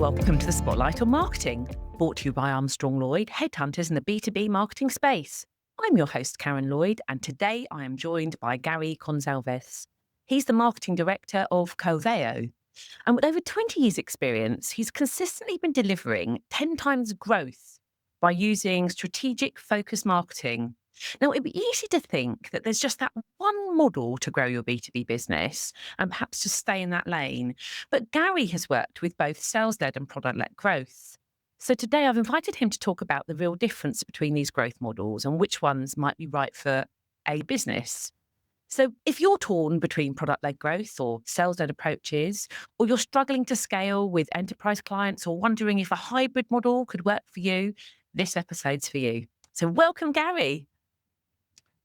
Welcome to the Spotlight on Marketing, brought to you by Lloyd, headhunters in the B2B marketing space. I'm your host, Karen Lloyd, and today I am joined by Gary Gonsalvez. He's the marketing director of Coveo. And with over 20 years' experience, he's consistently been delivering 10 times growth by using strategic focused marketing. Now, it'd be easy to think that there's just that one model to grow your B2B business and perhaps to stay in that lane. But Gary has worked with both sales-led and product-led growth. So today I've invited him to talk about the real difference between these growth models and which ones might be right for a business. So if you're torn between product-led growth or sales-led approaches, or you're struggling to scale with enterprise clients or wondering if a hybrid model could work for you, this episode's for you. So welcome, Gary.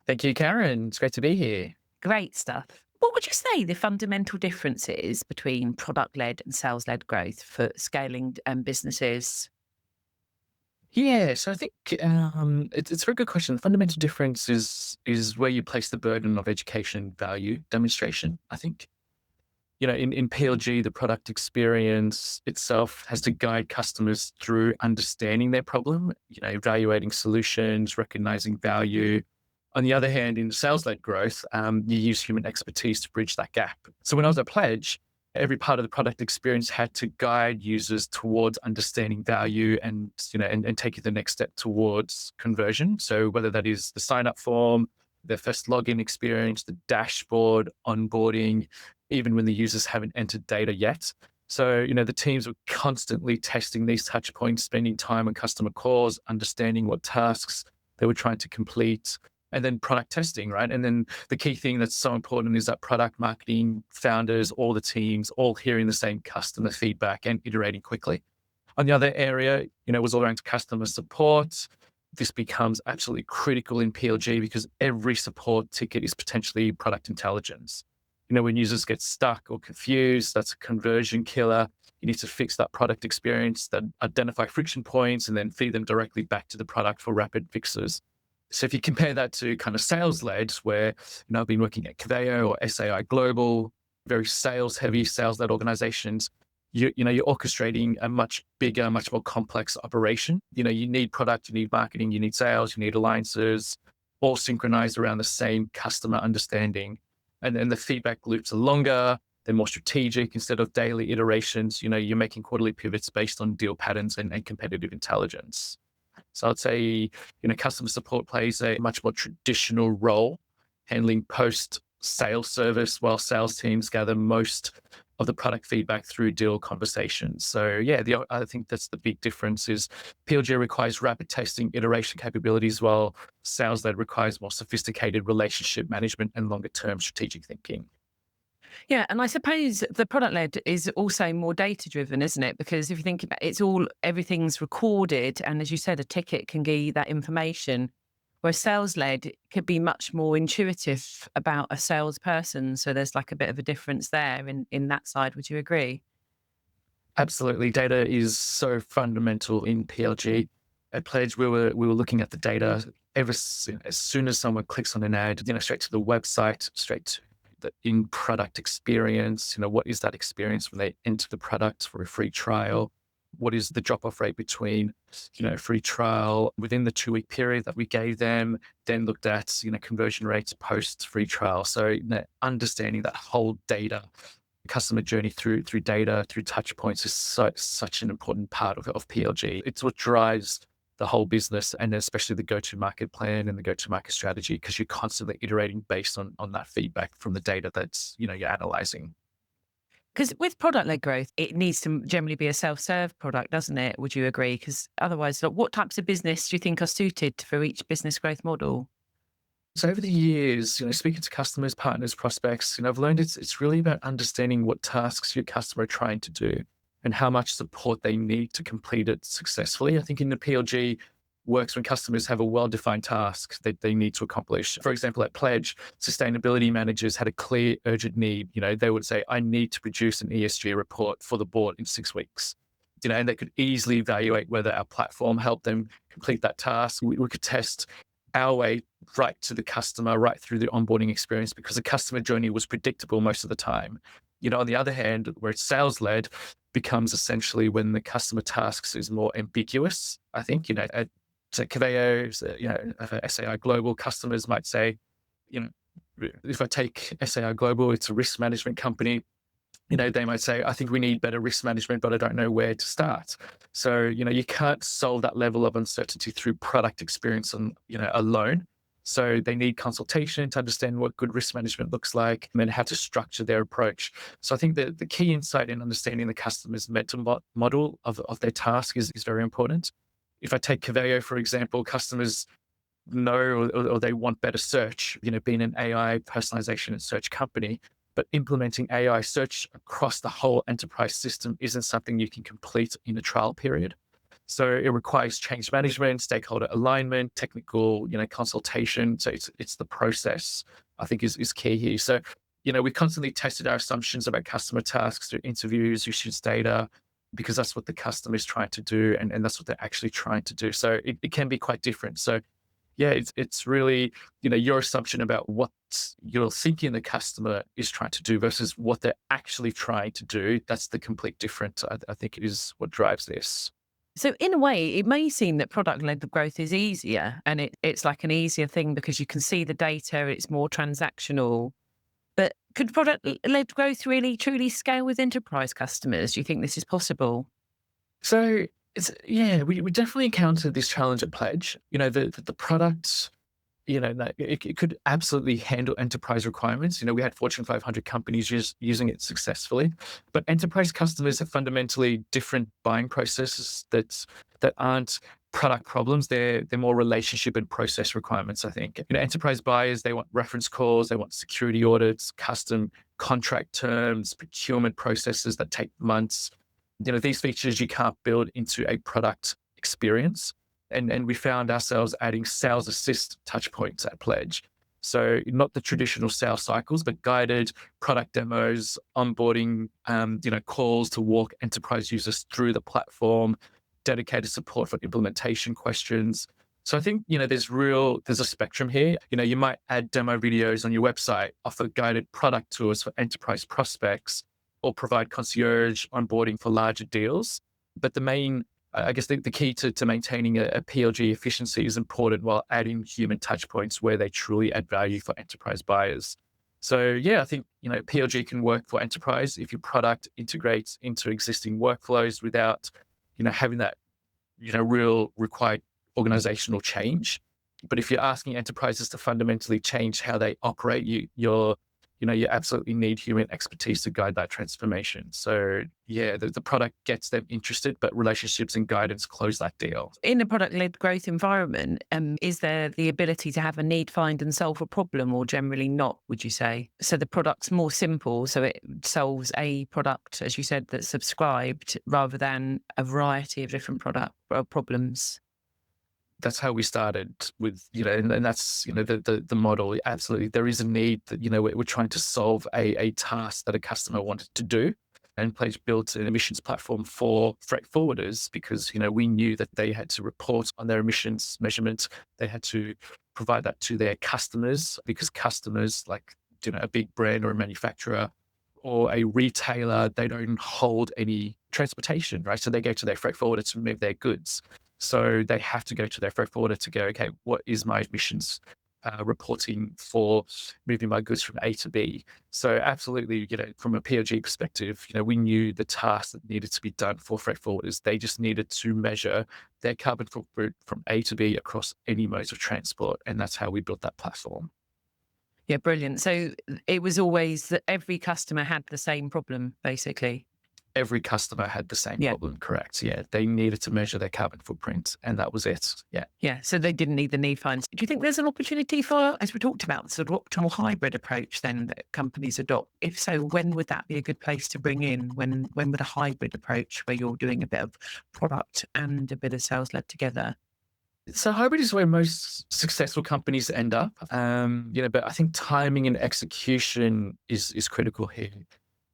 Thank you, Karen. It's great to be here. Great stuff. What would you say the fundamental difference is between product-led and sales-led growth for scaling businesses? Yeah, so I think it's a very good question. The fundamental difference is where you place the burden of education value demonstration. I think, in PLG, the product experience itself has to guide customers through understanding their problem, evaluating solutions, recognizing value. On the other hand, in sales-led growth, you use human expertise to bridge that gap. So when I was at Pledge, every part of the product experience had to guide users towards understanding value and taking the next step towards conversion. So whether that is the sign-up form, their first login experience, the dashboard, onboarding, even when the users haven't entered data yet. So, the teams were constantly testing these touch points, spending time on customer calls, understanding what tasks they were trying to complete, and then product testing, right? And then the key thing that's so important is that product marketing founders, all the teams, all hearing the same customer feedback and iterating quickly. On the other area, was all around customer support. This becomes absolutely critical in PLG because every support ticket is potentially product intelligence. When users get stuck or confused, that's a conversion killer. You need to fix that product experience, that identify friction points, and then feed them directly back to the product for rapid fixes. So if you compare that to kind of sales-led, where I've been working at Coveo or SAI Global, very sales-heavy, sales-led organizations, you're orchestrating a much bigger, much more complex operation. You need product, you need marketing, you need sales, you need alliances, all synchronized around the same customer understanding. And then the feedback loops are longer, they're more strategic. Instead of daily iterations, you're making quarterly pivots based on deal patterns and competitive intelligence. So I'd say, customer support plays a much more traditional role, handling post-sale service while sales teams gather most of the product feedback through deal conversations. So yeah, I think that's the big difference is PLG requires rapid testing, iteration capabilities, while sales-led requires more sophisticated relationship management and longer-term strategic thinking. Yeah, and I suppose the product-led is also more data-driven, isn't it? Because if you think about it, everything's recorded, and as you said, a ticket can give you that information, whereas sales-led could be much more intuitive about a salesperson. So there's like a bit of a difference there in that side. Would you agree? Absolutely. Data is so fundamental in PLG. At Pledge, we were looking at the data as soon as someone clicks on an ad, straight to the website, straight to the in-product experience. What is that experience when they enter the product for a free trial? What is the drop-off rate between, free trial within the 2-week period that we gave them, then looked at, conversion rates post-free trial. So, understanding that whole data, customer journey through data, through touch points is such an important part of PLG. It's what drives the whole business, and especially the go-to-market plan and the go-to-market strategy, because you're constantly iterating based on that feedback from the data that's, you're analyzing. Because with product-led growth, it needs to generally be a self-serve product, doesn't it? Would you agree? Because otherwise, what types of business do you think are suited for each business growth model? So over the years, speaking to customers, partners, prospects, I've learned it's really about understanding what tasks your customer are trying to do and how much support they need to complete it successfully. I think in the PLG works when customers have a well-defined task that they need to accomplish. For example, at Pledge, sustainability managers had a clear, urgent need. They would say, I need to produce an ESG report for the board in 6 weeks. And they could easily evaluate whether our platform helped them complete that task. We could test our way right to the customer, right through the onboarding experience, because the customer journey was predictable most of the time. On the other hand, where it's sales led becomes essentially when the customer tasks is more ambiguous. I think, at Coveo, SAI Global customers might say, you know, if I take SAI Global, it's a risk management company. They might say, I think we need better risk management, but I don't know where to start. So, you can't solve that level of uncertainty through product experience alone. So they need consultation to understand what good risk management looks like and then how to structure their approach. So I think that the key insight in understanding the customer's mental model of their task is very important. If I take Coveo, for example, customers know or they want better search, being an AI personalization and search company. But implementing AI search across the whole enterprise system isn't something you can complete in a trial period. So it requires change management, stakeholder alignment, technical, consultation. So it's the process, I think, is key here. So, we constantly tested our assumptions about customer tasks through interviews, usage data, because that's what the customer is trying to do, and that's what they're actually trying to do. So it can be quite different. So yeah, it's really, your assumption about what you're thinking the customer is trying to do versus what they're actually trying to do. That's the complete difference. I think it is what drives this. So in a way, it may seem that product-led growth is easier, and it's like an easier thing because you can see the data, it's more transactional. But could product-led growth really truly scale with enterprise customers? Do you think this is possible? So we definitely encountered this challenge at Pledge. The product, that it could absolutely handle enterprise requirements. We had Fortune 500 companies using it successfully, but enterprise customers have fundamentally different buying processes that aren't product problems. They're more relationship and process requirements, I think. Enterprise buyers, they want reference calls, they want security audits, custom contract terms, procurement processes that take months. These features you can't build into a product experience. And we found ourselves adding sales assist touch points at Pledge. So not the traditional sales cycles, but guided product demos, onboarding, calls to walk enterprise users through the platform, dedicated support for implementation questions. So I think, there's a spectrum here. You might add demo videos on your website, offer guided product tours for enterprise prospects, or provide concierge onboarding for larger deals. But I guess the key to maintaining a PLG efficiency is important while adding human touch points where they truly add value for enterprise buyers. So yeah, I think, PLG can work for enterprise if your product integrates into existing workflows without, having that, real required organizational change. But if you're asking enterprises to fundamentally change how they operate, you absolutely need human expertise to guide that transformation. So yeah, the product gets them interested, but relationships and guidance close that deal. In a product-led growth environment, is there the ability to have a need, find and solve a problem, or generally not, would you say? So the product's more simple, so it solves a product, as you said, that's subscribed rather than a variety of different product problems. That's how we started with, and that's, the model. Absolutely. There is a need that, we're trying to solve a task that a customer wanted to do. And Pledge built an emissions platform for freight forwarders because, we knew that they had to report on their emissions measurements. They had to provide that to their customers because customers like, a big brand or a manufacturer or a retailer, they don't hold any transportation, right? So they go to their freight forwarder to move their goods. So they have to go to their freight forwarder to go, okay, what is my emissions reporting for moving my goods from A to B? So absolutely, from a PLG perspective, we knew the tasks that needed to be done for freight forwarders. They just needed to measure their carbon footprint from A to B across any modes of transport. And that's how we built that platform. Yeah, brilliant. So it was always that every customer had the same problem, basically. Every customer had the same Yeah. problem, correct? Yeah, they needed to measure their carbon footprint, and that was it. Yeah. Yeah. So they didn't need the need finds. Do you think there's an opportunity for, as we talked about, sort of optimal hybrid approach then that companies adopt? If so, when would that be a good place to bring in? When would a hybrid approach where you're doing a bit of product and a bit of sales led together? So hybrid is where most successful companies end up, but I think timing and execution is critical here.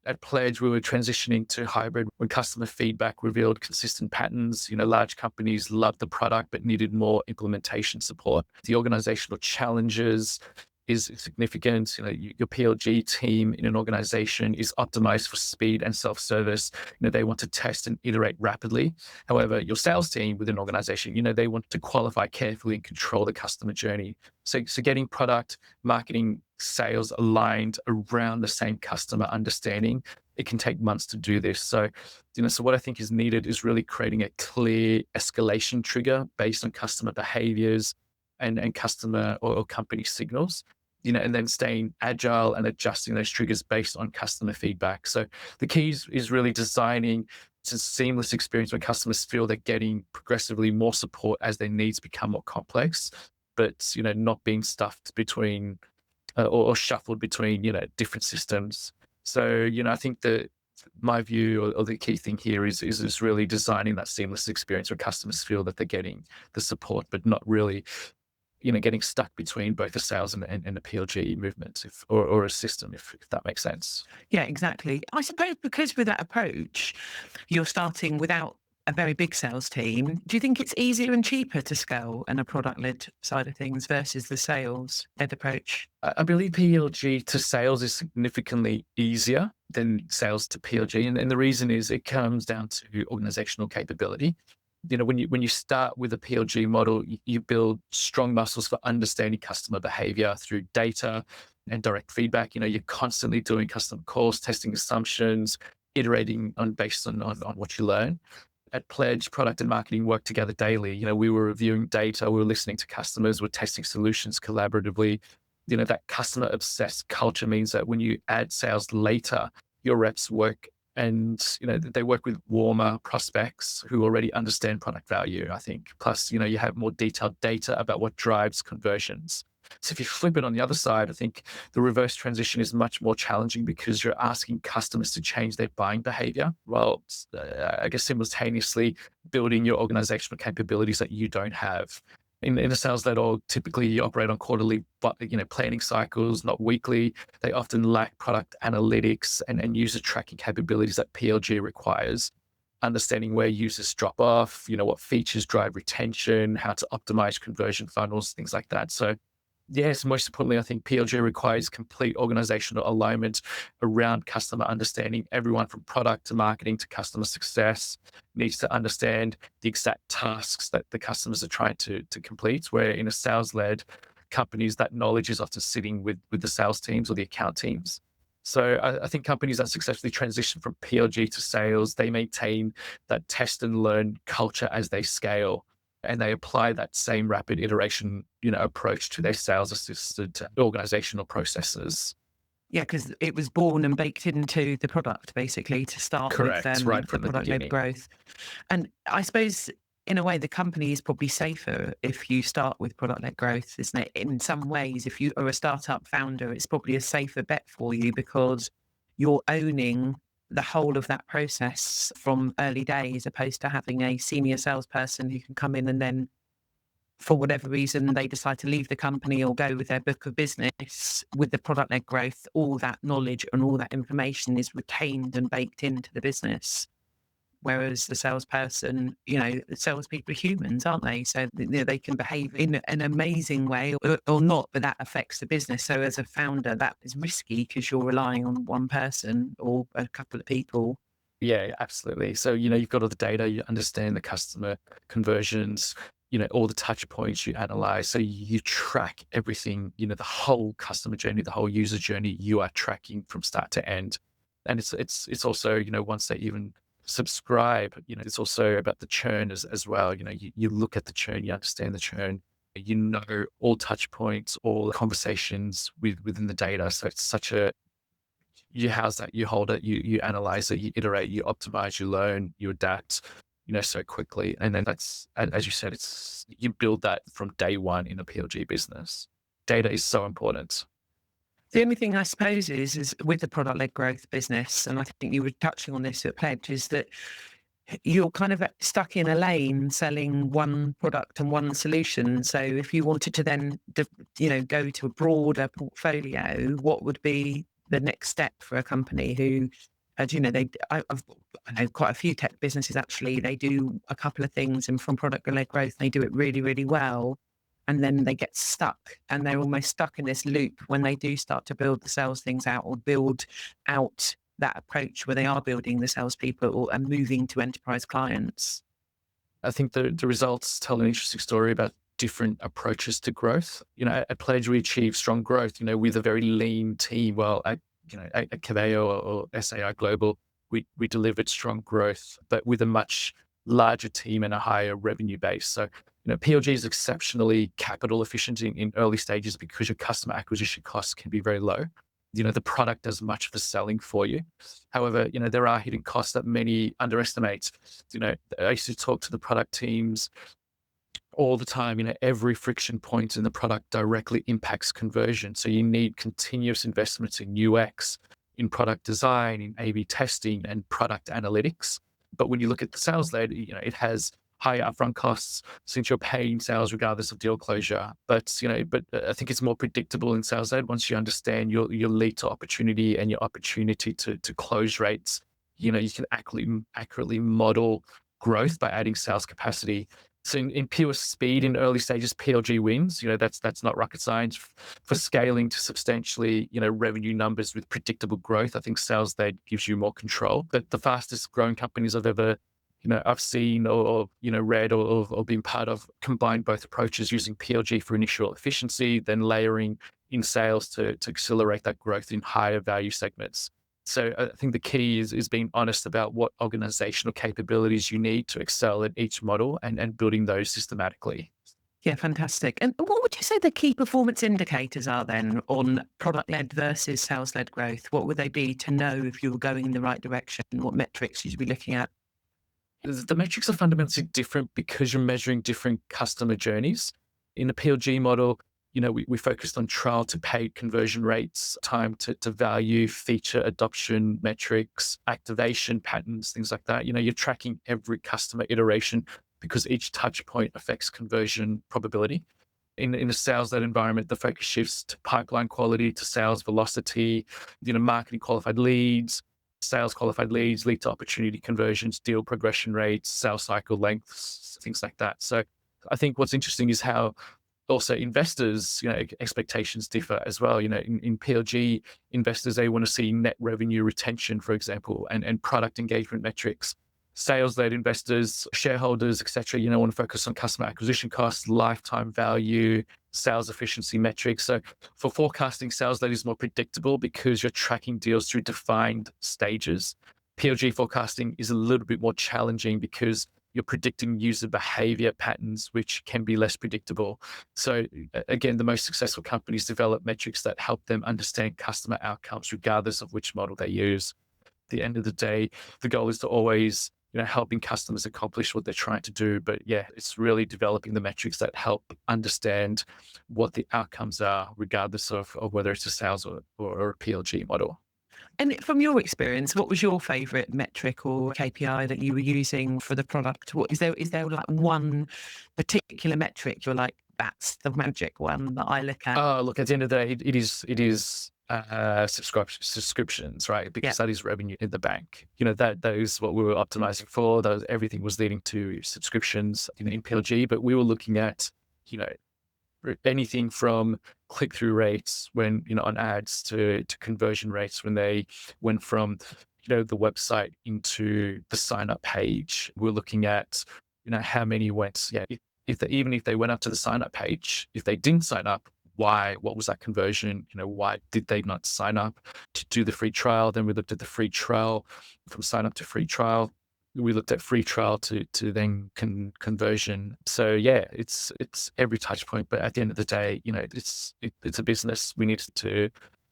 At Pledge, we were transitioning to hybrid when customer feedback revealed consistent patterns. Large companies loved the product but needed more implementation support. The organizational challenges is significant. Your PLG team in an organization is optimized for speed and self-service. They want to test and iterate rapidly. However, your sales team within an organization, they want to qualify carefully and control the customer journey. So getting product, marketing, sales aligned around the same customer understanding, it can take months to do this. So what I think is needed is really creating a clear escalation trigger based on customer behaviors and customer or company signals, and then staying agile and adjusting those triggers based on customer feedback. So the key is really designing a seamless experience when customers feel they're getting progressively more support as their needs become more complex, but, not being stuffed between or shuffled between, different systems. So, I think that my view or the key thing here is really designing that seamless experience where customers feel that they're getting the support, but not really, getting stuck between both the sales and the PLG movement or a system, if that makes sense. Yeah, exactly. I suppose because with that approach, you're starting without a very big sales team. Do you think it's easier and cheaper to scale in a product-led side of things versus the sales-led approach? I believe PLG to sales is significantly easier than sales to PLG. And the reason is it comes down to organizational capability. When you start with a PLG model, you build strong muscles for understanding customer behavior through data and direct feedback. You're constantly doing customer calls, testing assumptions, iterating based on what you learn. At Pledge, product and marketing work together daily. We were reviewing data, we were listening to customers, we're testing solutions collaboratively. That customer obsessed culture means that when you add sales later, your reps work and, they work with warmer prospects who already understand product value, I think. Plus, you have more detailed data about what drives conversions. So if you flip it on the other side, I think the reverse transition is much more challenging because you're asking customers to change their buying behavior while, I guess, simultaneously building your organizational capabilities that you don't have. In a sales-led org, typically you operate on quarterly, but planning cycles, not weekly. They often lack product analytics and user tracking capabilities that PLG requires. Understanding where users drop off, what features drive retention, how to optimize conversion funnels, things like that. So yes, most importantly, I think PLG requires complete organizational alignment around customer understanding. Everyone from product to marketing to customer success needs to understand the exact tasks that the customers are trying to complete, where in a sales-led companies, that knowledge is often sitting with the sales teams or the account teams. So I think companies that successfully transition from PLG to sales, they maintain that test and learn culture as they scale. And they apply that same rapid iteration, approach to their sales assisted organizational processes. Yeah, because it was born and baked into the product, basically, to start with Correct, right the from the product-led beginning. growth. And I suppose, in a way, the company is probably safer if you start with product-led growth, isn't it? In some ways, if you are a startup founder, it's probably a safer bet for you because you're owning the whole of that process from early days, opposed to having a senior salesperson who can come in and then, for whatever reason, they decide to leave the company or go with their book of business. With the product-led growth, all that knowledge and all that information is retained and baked into the business. Whereas the salesperson, the salespeople are humans, aren't they? So they can behave in an amazing way or not, but that affects the business. So as a founder, that is risky because you're relying on one person or a couple of people. Yeah, absolutely. So, you've got all the data, you understand the customer conversions, all the touch points you analyze. So you track everything, the whole customer journey, the whole user journey you are tracking from start to end. And it's also, once they even subscribe, it's also about the churn as well. You look at the churn, you understand the churn, all touch points, all conversations within the data. So it's such a, you house that, you hold it, you analyze it, you iterate, you optimize, you learn, you adapt, so quickly. And then that's, as you said, you build that from day one in a PLG business. Data is so important. The only thing I suppose is with the product-led growth business, and I think you were touching on this at Pledge, is that you're kind of stuck in a lane selling one product and one solution. So if you wanted to then, go to a broader portfolio, what would be the next step for a company who as you know, I know quite a few tech businesses actually. They do a couple of things, and from product-led growth, they do it really, really well. And then they get stuck, and they're almost stuck in this loop when they do start to build the sales things out, or build out that approach where they are building the salespeople and moving to enterprise clients. I think the results tell an interesting story about different approaches to growth. At Pledge, we achieved strong growth, with a very lean team. Well, at Coveo or SAI Global, we delivered strong growth, but with a much larger team and a higher revenue base. So, PLG is exceptionally capital efficient in early stages because your customer acquisition costs can be very low. The product does much of the selling for you. However, there are hidden costs that many underestimate. I used to talk to the product teams all the time. Every friction point in the product directly impacts conversion. So you need continuous investments in UX, in product design, in A/B testing, and product analytics. But when you look at the sales led, it has high upfront costs since you're paying sales regardless of deal closure. But I think it's more predictable in sales led once you understand your lead to opportunity and your opportunity to close rates. You can accurately model growth by adding sales capacity. So in pure speed in early stages, PLG wins. That's not rocket science. For scaling to substantially, revenue numbers with predictable growth, I think sales led gives you more control. But the fastest growing companies I've seen or read or been part of combine both approaches, using PLG for initial efficiency, then layering in sales to accelerate that growth in higher value segments. So I think the key is being honest about what organizational capabilities you need to excel at each model and building those systematically. Yeah, fantastic. And what would you say the key performance indicators are then on product-led versus sales-led growth? What would they be to know if you were going in the right direction? What metrics you should be looking at? The metrics are fundamentally different because you're measuring different customer journeys. In a PLG model, we focused on trial to paid conversion rates, time to value, feature adoption metrics, activation patterns, things like that. You're tracking every customer iteration because each touch point affects conversion probability. In a sales-led environment, the focus shifts to pipeline quality, to sales velocity, marketing qualified leads, sales qualified leads, lead to opportunity conversions, deal progression rates, sales cycle lengths, things like that. So I think what's interesting is how also investors, expectations differ as well. In PLG, investors, they want to see net revenue retention, for example, and product engagement metrics. Sales-led investors, shareholders, etc., want to focus on customer acquisition costs, lifetime value, sales efficiency metrics. So for forecasting, sales-led is more predictable because you're tracking deals through defined stages. PLG forecasting is a little bit more challenging because you're predicting user behavior patterns, which can be less predictable. So again, the most successful companies develop metrics that help them understand customer outcomes regardless of which model they use. At the end of the day, the goal is to always helping customers accomplish what they're trying to do. But yeah, it's really developing the metrics that help understand what the outcomes are, regardless of whether it's a sales or a PLG model. And from your experience, what was your favorite metric or KPI that you were using for the product? Is there like one particular metric you're like, that's the magic one that I look at? Oh, look, at the end of the day, it is subscriptions, right? Yeah. Because that is revenue in the bank. That is what we were optimizing for. Everything was leading to subscriptions in PLG, but we were looking at, anything from click-through rates when, on ads to conversion rates when they went from, the website into the sign-up page. We're looking at, how many went, even if they went up to the sign-up page, if they didn't sign up, why? What was that conversion? Why did they not sign up to do the free trial? Then we looked at the free trial, from sign up to free trial. We looked at free trial to then conversion. So yeah, it's every touch point. But at the end of the day, it's a business. We needed to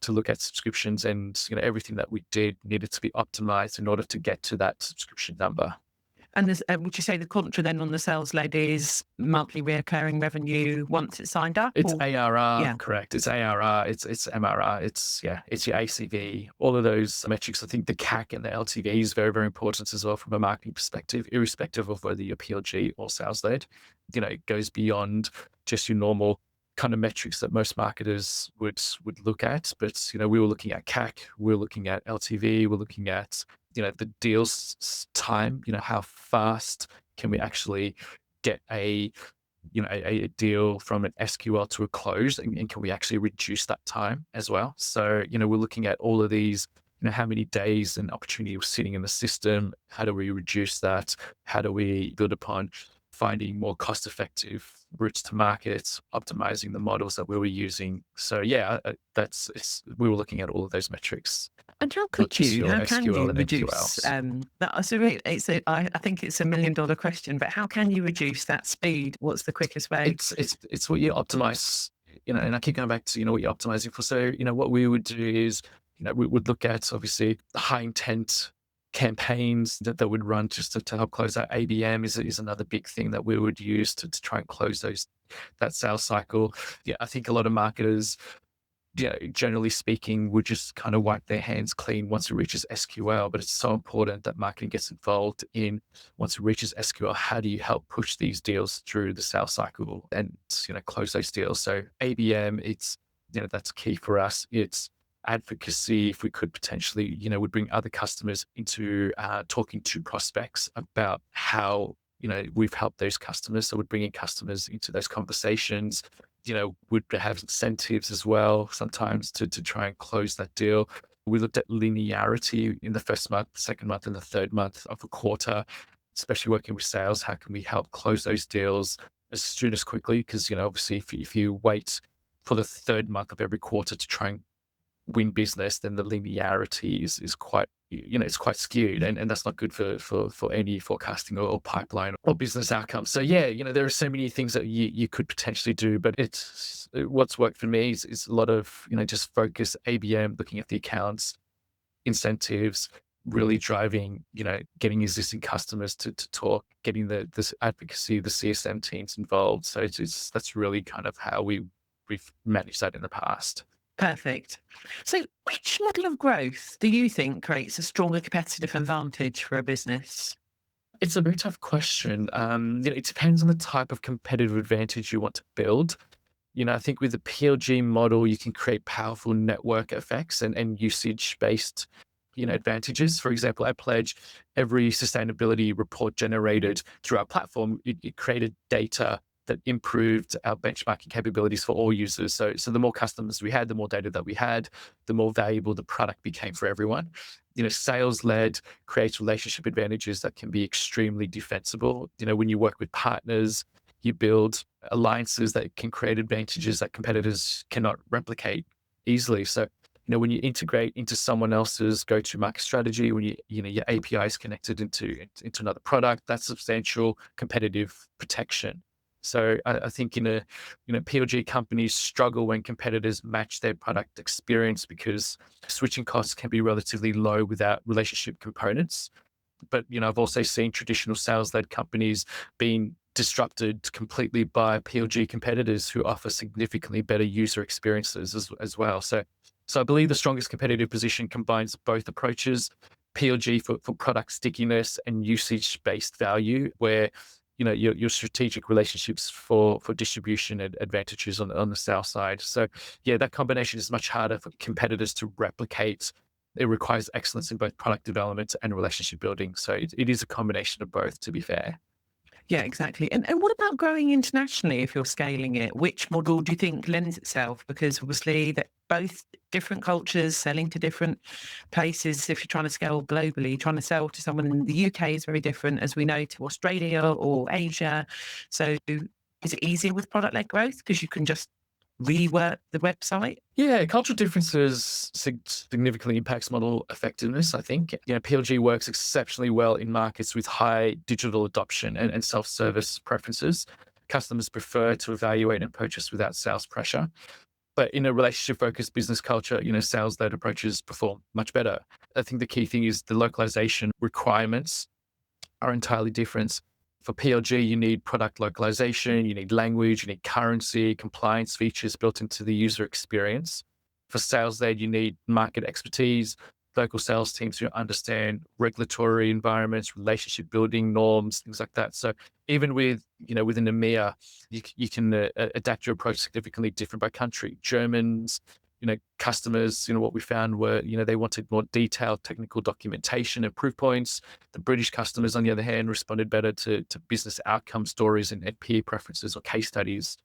look at subscriptions, and everything that we did needed to be optimized in order to get to that subscription number. And would you say the contra then on the sales led is monthly recurring revenue once it's signed up? It's or- ARR, Yeah. correct. It's ARR, it's MRR, it's your ACV, all of those metrics. I think the CAC and the LTV is very, very important as well from a marketing perspective, irrespective of whether you're PLG or sales led. It goes beyond just your normal kind of metrics that most marketers would look at. But, we were looking at CAC, we were looking at LTV, we're looking at, the deals time, how fast can we actually get a deal from an SQL to a close, and can we actually reduce that time as well? So, we're looking at all of these, how many days and opportunity was sitting in the system? How do we reduce that? How do we build upon finding more cost-effective routes to market, optimizing the models that we were using? So yeah, we were looking at all of those metrics, And how not could just you? your How can SQL you and reduce MQLs. that? So I think it's $1 million question, but how can you reduce that speed? What's the quickest way? It's what you optimize, and I keep going back to, what you're optimizing for. So, what we would do is, we would look at obviously the high intent campaigns that would run just to help close out. ABM is another big thing that we would use to try and close that sales cycle. Yeah, I think a lot of marketers, generally speaking, would just kind of wipe their hands clean once it reaches SQL. But it's so important that marketing gets involved in, once it reaches SQL, how do you help push these deals through the sales cycle and, close those deals? So ABM, that's key for us. It's advocacy. If we could potentially, would bring other customers into talking to prospects about how, we've helped those customers. So we're bringing customers into those conversations. Would have incentives as well sometimes to try and close that deal. We looked at linearity in the first month, second month, and the third month of a quarter, especially working with sales. How can we help close those deals as soon as quickly? Because, obviously, if you wait for the third month of every quarter to try and win business, then the linearity is quite, it's quite skewed, and that's not good for any forecasting or pipeline or business outcomes. So yeah, there are so many things that you could potentially do, but what's worked for me is a lot of, just focus ABM, looking at the accounts, incentives, really driving, getting existing customers to talk, getting this advocacy, the CSM teams involved. So that's really kind of how we've managed that in the past. Perfect. So, which model of growth do you think creates a stronger competitive advantage for a business? It's a very tough question. It depends on the type of competitive advantage you want to build. I think with the PLG model, you can create powerful network effects and usage-based, advantages. For example, at Pledge, every sustainability report generated through our platform, it created data that improved our benchmarking capabilities for all users. So the more customers we had, the more data that we had, the more valuable the product became for everyone. Sales-led creates relationship advantages that can be extremely defensible. When you work with partners, you build alliances that can create advantages that competitors cannot replicate easily. So, when you integrate into someone else's go-to-market strategy, when your API is connected into another product, that's substantial competitive protection. So I think PLG companies struggle when competitors match their product experience because switching costs can be relatively low without relationship components. But, I've also seen traditional sales-led companies being disrupted completely by PLG competitors who offer significantly better user experiences as well. So I believe the strongest competitive position combines both approaches: PLG for product stickiness and usage-based value, where, your strategic relationships for distribution advantages on the sales side. So yeah, that combination is much harder for competitors to replicate. It requires excellence in both product development and relationship building. So it is a combination of both, to be fair. Yeah, exactly. And what about growing internationally if you're scaling it? Which model do you think lends itself? Because obviously that both different cultures selling to different places. If you're trying to scale globally, trying to sell to someone in the UK is very different, as we know, to Australia or Asia. So is it easier with product-led growth because you can just rework the website? Yeah, cultural differences significantly impacts model effectiveness, I think. PLG works exceptionally well in markets with high digital adoption and self-service preferences. Customers prefer to evaluate and purchase without sales pressure. But in a relationship-focused business culture, sales-led approaches perform much better. I think the key thing is the localization requirements are entirely different. For PLG, you need product localization, you need language, you need currency, compliance features built into the user experience. For sales led, you need market expertise, local sales teams who understand regulatory environments, relationship building norms, things like that. So even within EMEA, you can adapt your approach significantly different by country. Germans, customers, what we found were, they wanted more detailed technical documentation and proof points. The British customers, on the other hand, responded better to business outcome stories and peer preferences or case studies.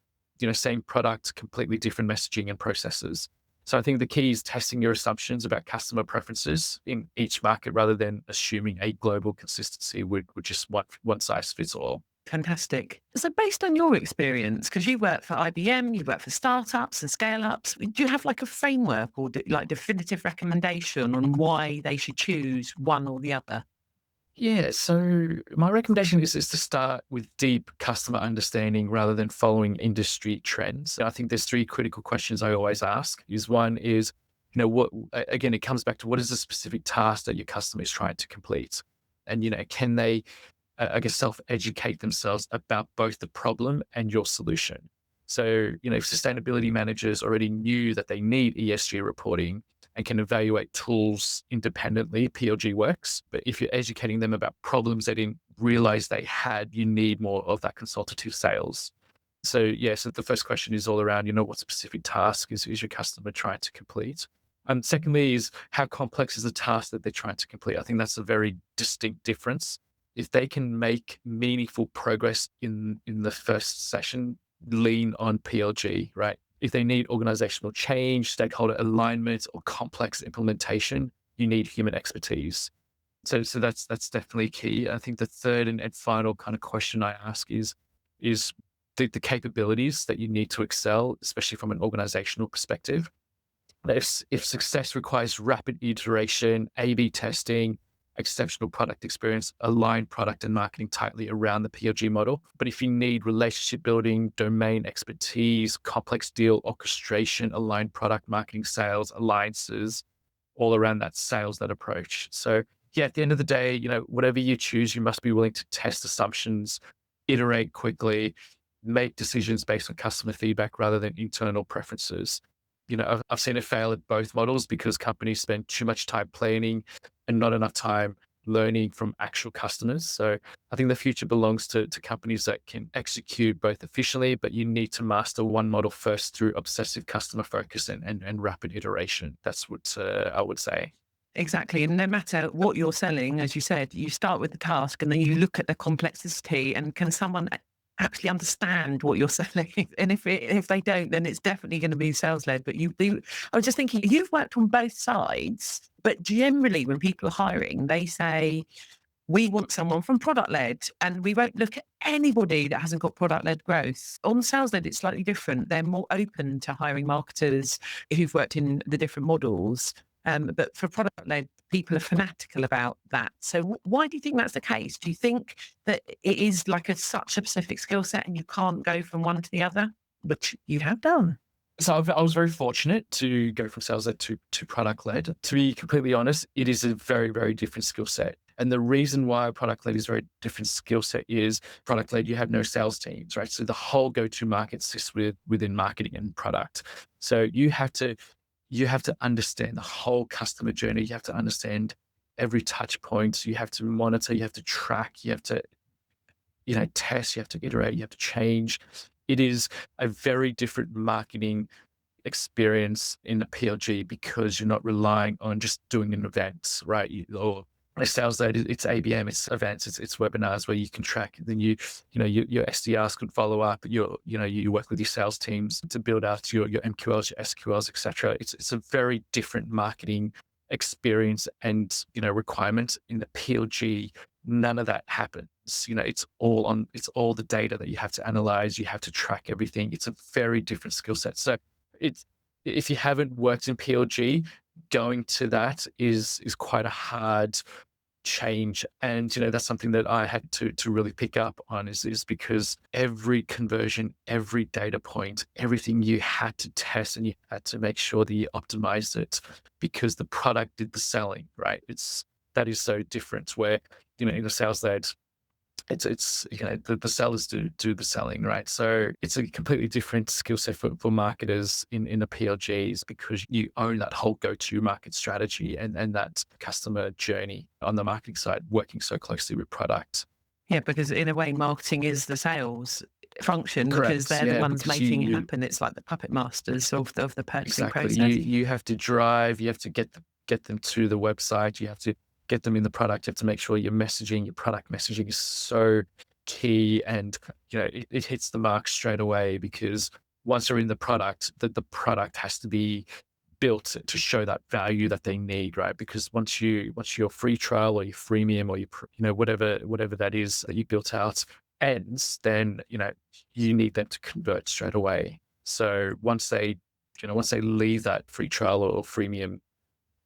Same product, completely different messaging and processes. So I think the key is testing your assumptions about customer preferences in each market rather than assuming a global consistency would just one size fits all. Fantastic. So based on your experience, because you work for IBM, you work for startups and scale ups, do you have like a framework or like definitive recommendation on why they should choose one or the other? Yeah, so my recommendation is to start with deep customer understanding rather than following industry trends. I think there's three critical questions I always ask. One is, what again, it comes back to what is the specific task that your customer is trying to complete? And, can they, I guess, self-educate themselves about both the problem and your solution? So, if sustainability managers already knew that they need ESG reporting and can evaluate tools independently, PLG works. But if you're educating them about problems they didn't realize they had, you need more of that consultative sales. So yeah, so the first question is all around, what specific task is your customer trying to complete? And secondly is how complex is the task that they're trying to complete? I think that's a very distinct difference. If they can make meaningful progress in the first session, lean on PLG, right? If they need organizational change, stakeholder alignment, or complex implementation, you need human expertise. So that's definitely key. I think the third and final kind of question I ask is the capabilities that you need to excel, especially from an organizational perspective. If success requires rapid iteration, A/B testing, exceptional product experience, align product and marketing tightly around the PLG model. But if you need relationship building, domain expertise, complex deal orchestration, aligned product marketing, sales, alliances, all around that approach. So yeah, at the end of the day, whatever you choose, you must be willing to test assumptions, iterate quickly, make decisions based on customer feedback rather than internal preferences. I've seen it fail at both models because companies spend too much time planning and not enough time learning from actual customers. So I think the future belongs to companies that can execute both efficiently, but you need to master one model first through obsessive customer focus and rapid iteration. That's what I would say. Exactly. And no matter what you're selling, as you said, you start with the task and then you look at the complexity and can someone actually understand what you're selling? And if they don't, then it's definitely going to be sales led. But you do, I was just thinking, you've worked on both sides, but generally when people are hiring, they say, we want someone from product led and we won't look at anybody that hasn't got product led growth. On sales led, it's slightly different. They're more open to hiring marketers who've worked in the different models. But for product led, people are fanatical about that. So why do you think that's the case? Do you think that it is like such a specific skill set and you can't go from one to the other, which you have done? So I was very fortunate to go from sales led to product led. To be completely honest, it is a very, very different skill set. And the reason why product led is a very different skill set is product led, you have no sales teams, right? So the whole go-to market sits within marketing and product. So you have to understand the whole customer journey. You have to understand every touch point. You have to monitor, you have to track, you have to, test, you have to iterate, you have to change. It is a very different marketing experience in the PLG because you're not relying on just doing an event, right? Or a sales lead, it's ABM, it's events, it's webinars where you can track. Then your SDRs can follow up. You work with your sales teams to build out your MQLs, your SQLs, etc. It's a very different marketing experience and requirement. In the PLG, none of that happens. It's all the data that you have to analyze. You have to track everything. It's a very different skill set. So if you haven't worked in PLG, going to that is quite a hard change. And that's something that I had to really pick up on is because every conversion, every data point, everything you had to test and you had to make sure that you optimized it because the product did the selling, right? That is so different where, in the sales led, It's the sellers do the selling, right? So it's a completely different skill set for marketers in the PLGs, because you own that whole go-to market strategy and that customer journey on the marketing side, working so closely with product. Yeah, because in a way, marketing is the sales function because Correct. they're the Yeah, ones because making it you happen. It's like the puppet masters of the purchasing exactly process. you have to drive, you have to get them to the website, you have to get them in the product, you have to make sure your product messaging is so key, and it hits the mark straight away, because once they're in the product, the product has to be built to show that value that they need, right? Because once your free trial or your freemium or your whatever that is that you built out ends, then you need them to convert straight away. So once they leave that free trial or freemium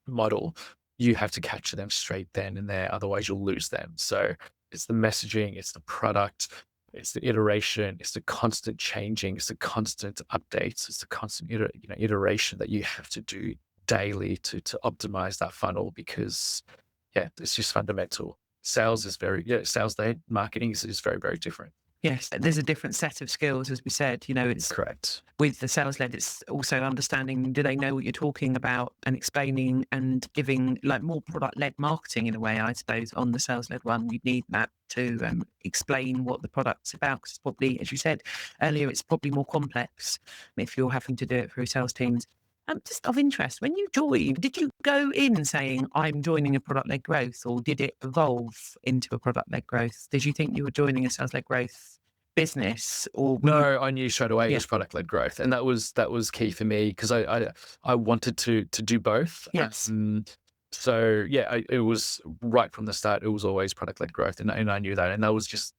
model, you have to capture them straight then and there, otherwise you'll lose them. So it's the messaging, it's the product, it's the iteration, it's the constant changing, it's the constant updates, it's the constant iteration that you have to do daily to optimize that funnel, because it's just fundamental. Sales led marketing is very, very different. Yes, there's a different set of skills, as we said. It's Correct. with the sales led, it's also understanding, do they know what you're talking about, and explaining and giving like more product led marketing in a way, I suppose. On the sales led one, you need that to explain what the product's about, because it's probably, as you said earlier, it's probably more complex if you're having to do it through sales teams. Just of interest, when you joined, did you go in saying, I'm joining a product-led growth, or did it evolve into a product-led growth? Did you think you were joining a sales-led growth business, or No, I knew straight away it Yeah. was product-led growth, and that was key for me, because I wanted to do both. Yes. So it was right from the start. It was always product-led growth, and I knew that, and that was just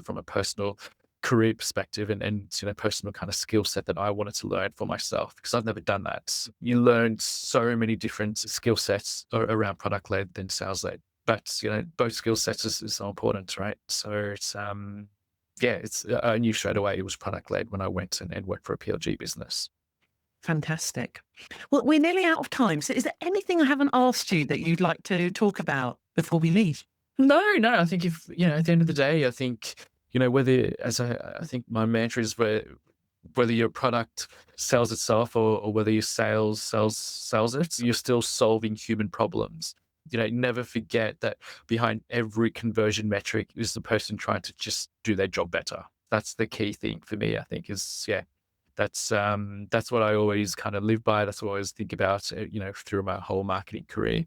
from a personal career perspective and personal kind of skill set that I wanted to learn for myself, because I've never done that. You learn so many different skill sets around product-led than sales-led, but both skill sets is so important, right? So it's I knew straight away it was product-led when I went and worked for a PLG business. Fantastic. Well, we're nearly out of time. So is there anything I haven't asked you that you'd like to talk about before we leave? No, I think if, at the end of the day, I think, whether, I think my mantra is whether your product sells itself or whether your sales sells it, you're still solving human problems. Never forget that behind every conversion metric is the person trying to just do their job better. That's the key thing for me, I think, that's what I always kind of live by. That's what I always think about, through my whole marketing career.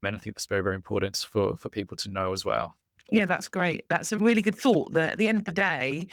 And I think that's very, very important for people to know as well. Yeah, that's great. That's a really good thought, that at the end of the day,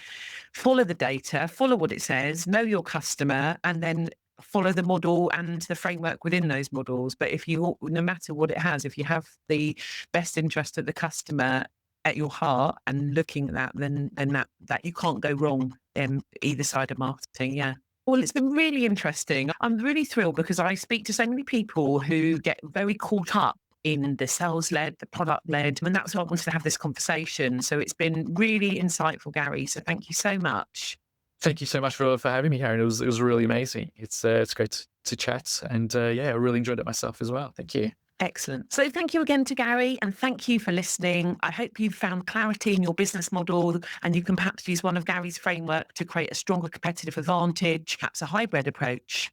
follow the data, follow what it says, know your customer, and then follow the model and the framework within those models. But no matter what it has, if you have the best interest of the customer at your heart and looking at that, then that you can't go wrong in either side of marketing. Yeah. Well, it's been really interesting. I'm really thrilled because I speak to so many people who get very caught up in the sales led, the product led, and that's why I wanted to have this conversation. So it's been really insightful, Gary. So thank you so much. Thank you so much for having me, Karen. It was really amazing. It's great to chat, and I really enjoyed it myself as well. Thank you. Excellent. So thank you again to Gary, and thank you for listening. I hope you've found clarity in your business model, and you can perhaps use one of Gary's framework to create a stronger competitive advantage, perhaps a hybrid approach.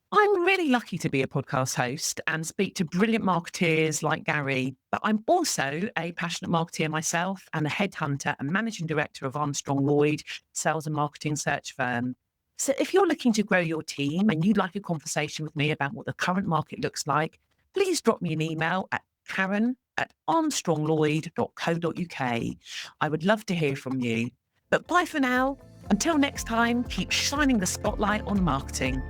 I'm really lucky to be a podcast host and speak to brilliant marketeers like Gary, but I'm also a passionate marketeer myself and a headhunter and managing director of Armstrong Lloyd, sales and marketing search firm. So if you're looking to grow your team and you'd like a conversation with me about what the current market looks like, please drop me an email at karen@armstronglloyd.co.uk. I would love to hear from you. But bye for now. Until next time, keep shining the spotlight on marketing.